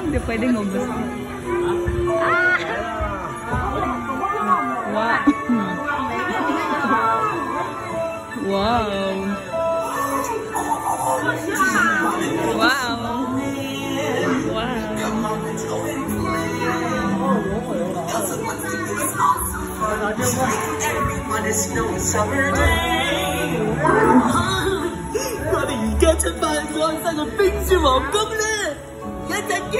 Hindi pwedeng maubos. Ah! Wow! Wow! Wow! Everyone is no summer day。我哋而家出發去安山嘅冰雪皇宮啦！一陣見。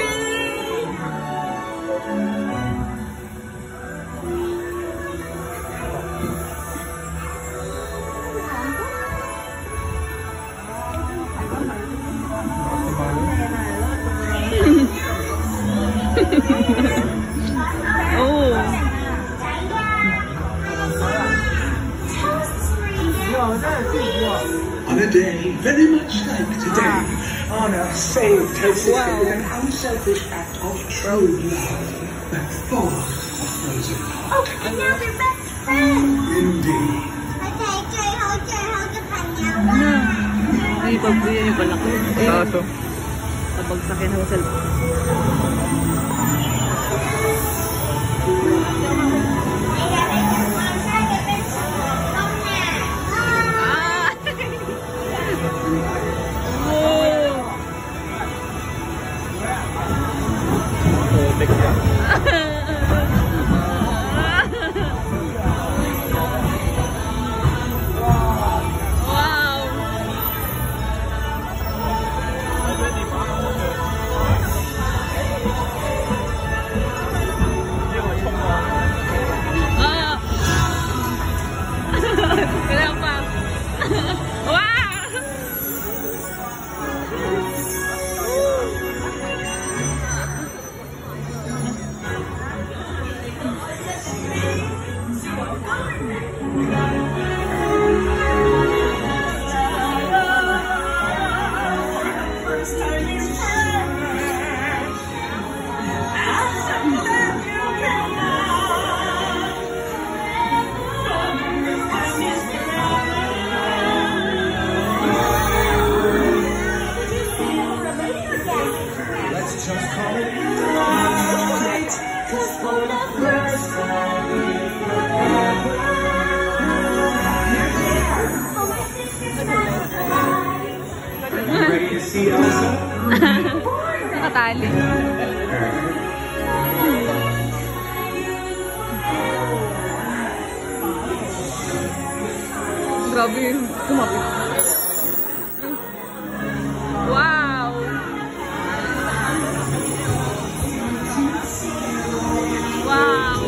On a day very much like today, Anna saved her sister with an unselfish act of true love that thawed a frozen heart. Oh, and now we're best friends! Indeed. Okay, 最好嘅朋友啦！ Ay, pagbuyo yung palaki. Taso. Pabagsakin ako sa loob. Nakatali. Grabe yung kumapit. Wow! Wow!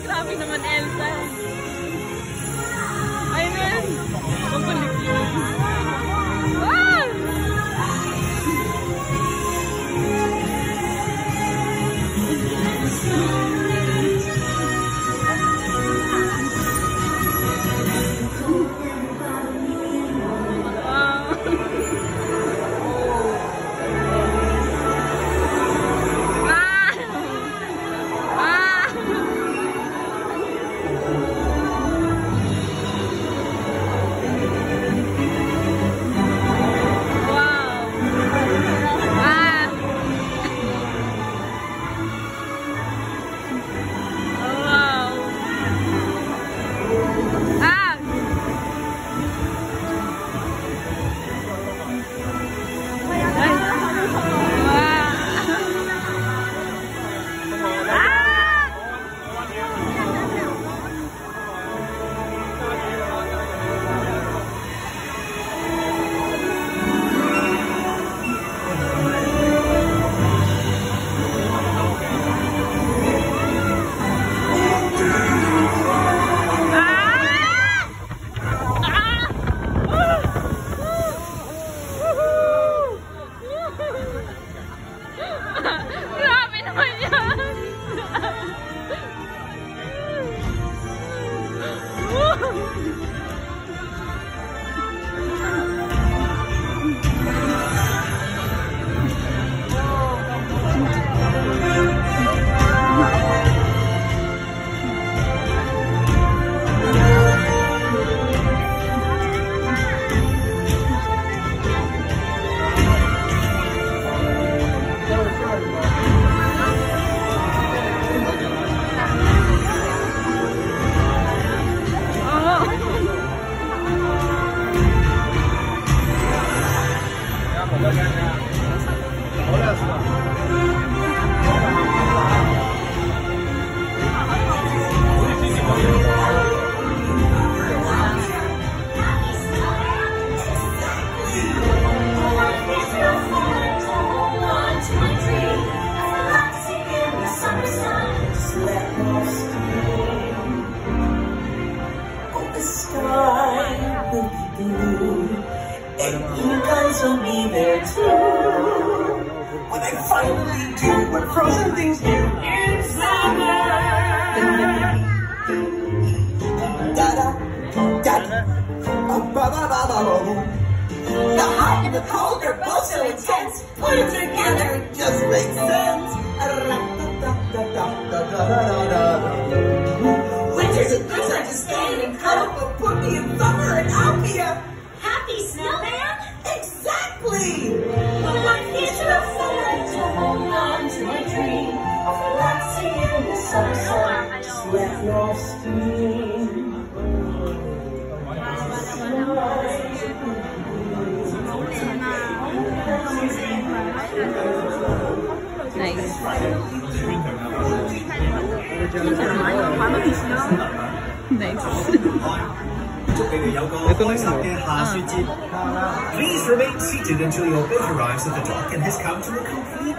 Grabe naman, Elsa. Ayun. Pabalik yun. Wow! And you guys will be there too. When I finally do what frozen things do in summer. The hot and the cold are both so intense. Put it together, it just makes sense. Winter's a good time to stay and cuddle, but put me in summer and I'll be a happy snowman? Exactly! But my future of summer to hold on to my dream of relaxing in the summer sun. Just let no steam. Nice. Nice. 祝你哋有個開心嘅下雪節。Please remain seated until your boat arrives at the dock and has come to a complete